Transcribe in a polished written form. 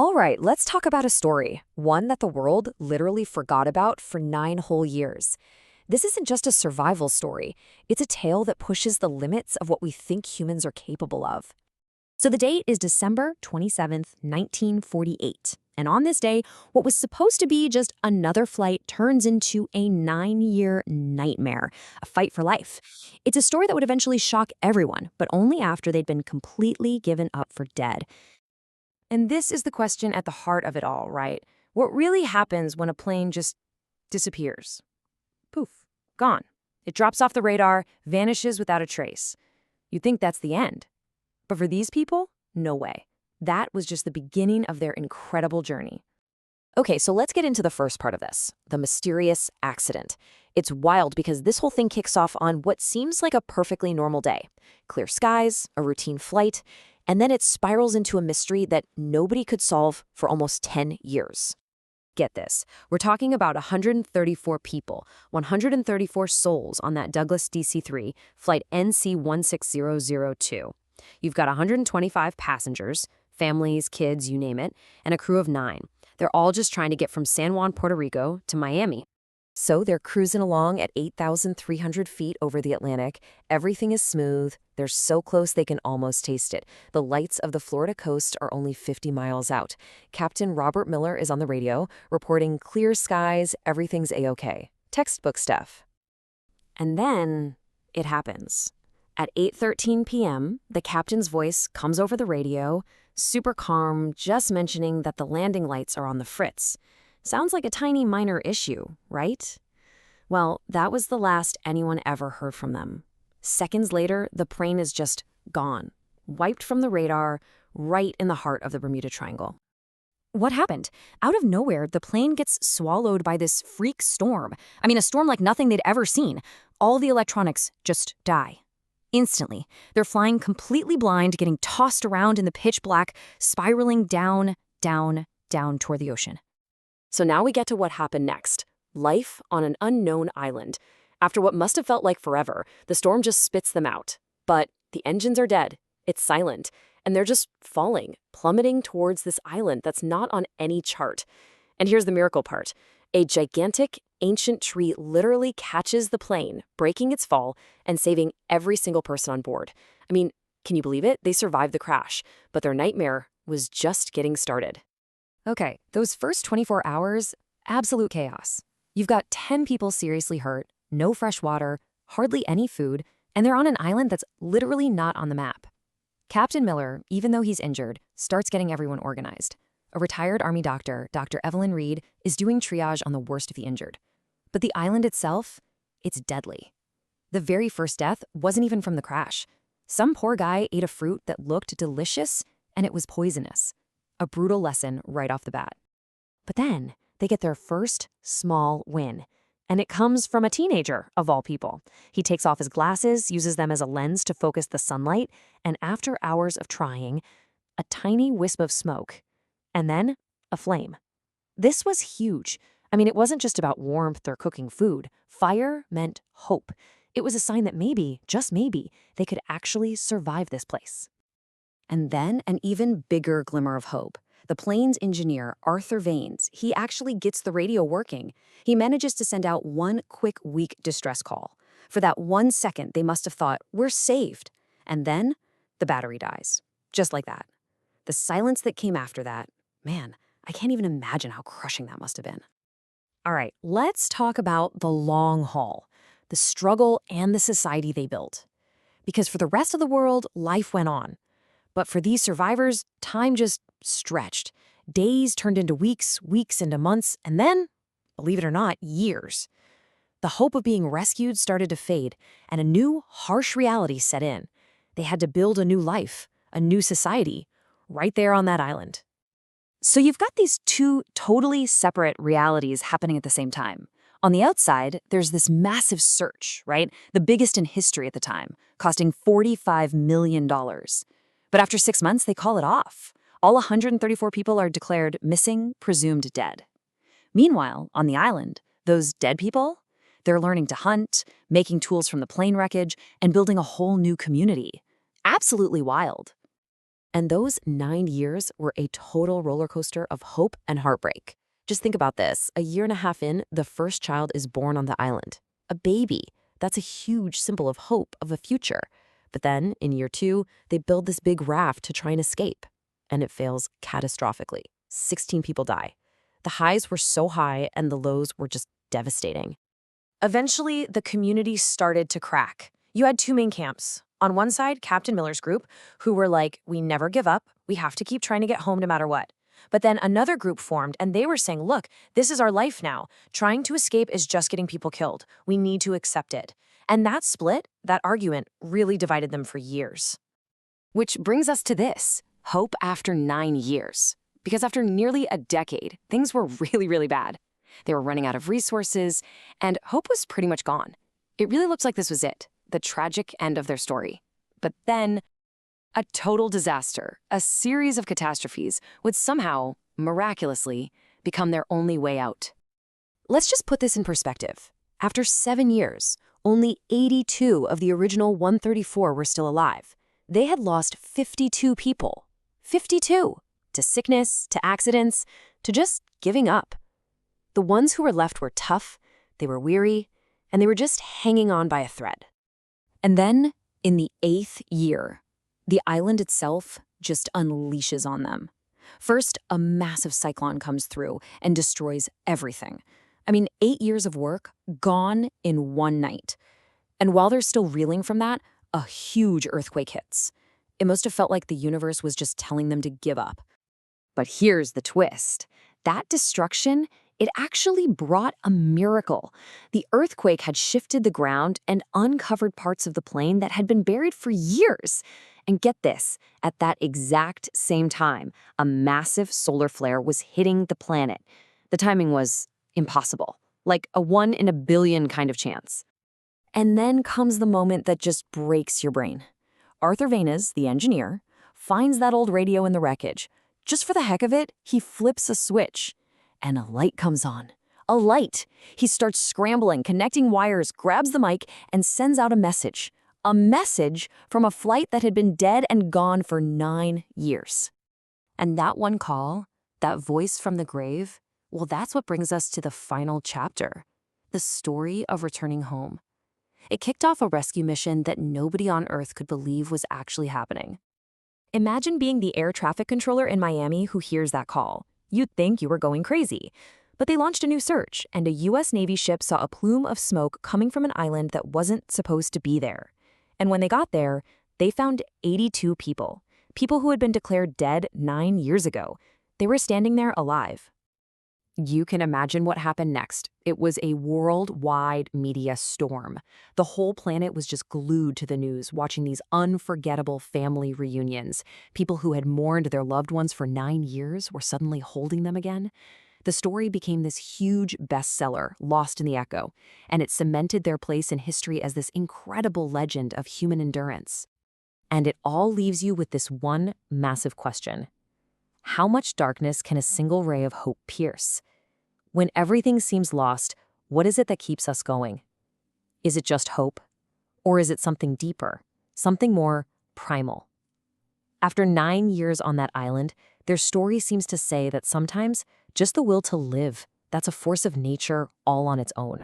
All right, let's talk about a story, one that the world literally forgot about for 9 whole years. This isn't just a survival story, it's a tale that pushes the limits of what we think humans are capable of. So the date is December 27th, 1948. And on this day, what was supposed to be just another flight turns into a 9-year nightmare, a fight for life. It's a story that would eventually shock everyone, but only after they'd been completely given up for dead. And this is the question at the heart of it all, right? What really happens when a plane just disappears? Poof, gone. It drops off the radar, vanishes without a trace. You'd think that's the end. But for these people, no way. That was just the beginning of their incredible journey. Okay, so let's get into the first part of this, the mysterious accident. It's wild because this whole thing kicks off on what seems like a perfectly normal day. Clear skies, a routine flight, and then it spirals into a mystery that nobody could solve for almost 10 years. Get this, we're talking about 134 people, 134 souls on that Douglas DC-3, flight NC-16002. You've got 125 passengers, families, kids, you name it, and a crew of 9. They're all just trying to get from San Juan, Puerto Rico to Miami. So they're cruising along at 8,300 feet over the Atlantic. Everything is smooth. They're so close they can almost taste it. The lights of the Florida coast are only 50 miles out. Captain Robert Miller is on the radio, reporting clear skies, everything's A-OK. Textbook stuff. And then it happens. At 8:13 p.m., the captain's voice comes over the radio, super calm, just mentioning that the landing lights are on the fritz. Sounds like a tiny minor issue, right? Well, that was the last anyone ever heard from them. Seconds later, the plane is just gone, wiped from the radar, right in the heart of the Bermuda Triangle. What happened? Out of nowhere, the plane gets swallowed by this freak storm. I mean, a storm like nothing they'd ever seen. All the electronics just die. Instantly, they're flying completely blind, getting tossed around in the pitch black, spiraling down, down, down toward the ocean. So now we get to what happened next. Life on an unknown island. After what must have felt like forever, the storm just spits them out. But the engines are dead, it's silent, and they're just falling, plummeting towards this island that's not on any chart. And here's the miracle part. A gigantic, ancient tree literally catches the plane, breaking its fall and saving every single person on board. I mean, can you believe it? They survived the crash, but their nightmare was just getting started. Okay, those first 24 hours, absolute chaos. You've got 10 people seriously hurt, no fresh water, hardly any food, and they're on an island that's literally not on the map. Captain Miller, even though he's injured, starts getting everyone organized. A retired Army doctor, Dr. Evelyn Reed, is doing triage on the worst of the injured. But the island itself, it's deadly. The very first death wasn't even from the crash. Some poor guy ate a fruit that looked delicious, and it was poisonous. A brutal lesson right off the bat. But then they get their first small win. And it comes from a teenager, of all people. He takes off his glasses, uses them as a lens to focus the sunlight, and after hours of trying, a tiny wisp of smoke. And then a flame. This was huge. I mean, it wasn't just about warmth or cooking food. Fire meant hope. It was a sign that maybe, just maybe, they could actually survive this place. And then an even bigger glimmer of hope. The plane's engineer, Arthur Vaines, he actually gets the radio working. He manages to send out one quick, weak distress call. For that 1 second, they must have thought, we're saved. And then the battery dies. Just like that. The silence that came after that, man, I can't even imagine how crushing that must have been. All right, let's talk about the long haul, the struggle and the society they built. Because for the rest of the world, life went on. But for these survivors, time just stretched. Days turned into weeks, weeks into months, and then, believe it or not, years. The hope of being rescued started to fade, and a new, harsh reality set in. They had to build a new life, a new society, right there on that island. So you've got these two totally separate realities happening at the same time. On the outside, there's this massive search, right? The biggest in history at the time, costing $45 million. But after 6 months, they call it off. All 134 people are declared missing, presumed dead. Meanwhile, on the island, those dead people, they're learning to hunt, making tools from the plane wreckage, and building a whole new community. Absolutely wild. And those 9 years were a total roller coaster of hope and heartbreak. Just think about this. A year and a half in, the first child is born on the island. A baby. That's a huge symbol of hope, of a future. But then, in year 2, they build this big raft to try and escape. And it fails catastrophically. 16 people die. The highs were so high and the lows were just devastating. Eventually, the community started to crack. You had two main camps. On one side, Captain Miller's group, who were like, we never give up, we have to keep trying to get home no matter what. But then another group formed, and they were saying, look, this is our life now. Trying to escape is just getting people killed. We need to accept it. And that split, that argument, really divided them for years. Which brings us to this, hope after 9 years. Because after nearly a decade, things were really bad. They were running out of resources, and hope was pretty much gone. It really looked like this was it, the tragic end of their story. But then, a total disaster, a series of catastrophes, would somehow, miraculously, become their only way out. Let's just put this in perspective. After 7 years, only 82 of the original 134 were still alive. They had lost 52 people. 52! To sickness, to accidents, to just giving up. The ones who were left were tough, they were weary, and they were just hanging on by a thread. And then, in the 8th year, the island itself just unleashes on them. First, a massive cyclone comes through and destroys everything. 8 years of work gone in one night. And while they're still reeling from that, a huge earthquake hits. It must have felt like the universe was just telling them to give up. But here's the twist. That destruction, it actually brought a miracle. The earthquake had shifted the ground and uncovered parts of the plain that had been buried for years. And get this, at that exact same time, a massive solar flare was hitting the planet. The timing was impossible, like a 1 in a billion kind of chance. And then comes the moment that just breaks your brain. Arthur Vanas, the engineer, finds that old radio in the wreckage. Just for the heck of it, he flips a switch, and a light comes on. A light! He starts scrambling, connecting wires, grabs the mic, and sends out a message. A message from a flight that had been dead and gone for 9 years. And that one call, that voice from the grave, well, that's what brings us to the final chapter, the story of returning home. It kicked off a rescue mission that nobody on Earth could believe was actually happening. Imagine being the air traffic controller in Miami who hears that call. You'd think you were going crazy. But they launched a new search, and a U.S. Navy ship saw a plume of smoke coming from an island that wasn't supposed to be there. And when they got there, they found 82 people. People who had been declared dead 9 years ago. They were standing there alive. You can imagine what happened next. It was a worldwide media storm. The whole planet was just glued to the news, watching these unforgettable family reunions. People who had mourned their loved ones for 9 years were suddenly holding them again. The story became this huge bestseller, lost in the echo, and it cemented their place in history as this incredible legend of human endurance. And it all leaves you with this one massive question. How much darkness can a single ray of hope pierce? When everything seems lost, what is it that keeps us going? Is it just hope? Or is it something deeper, something more primal? After 9 years on that island, their story seems to say that sometimes just the will to live, that's a force of nature all on its own.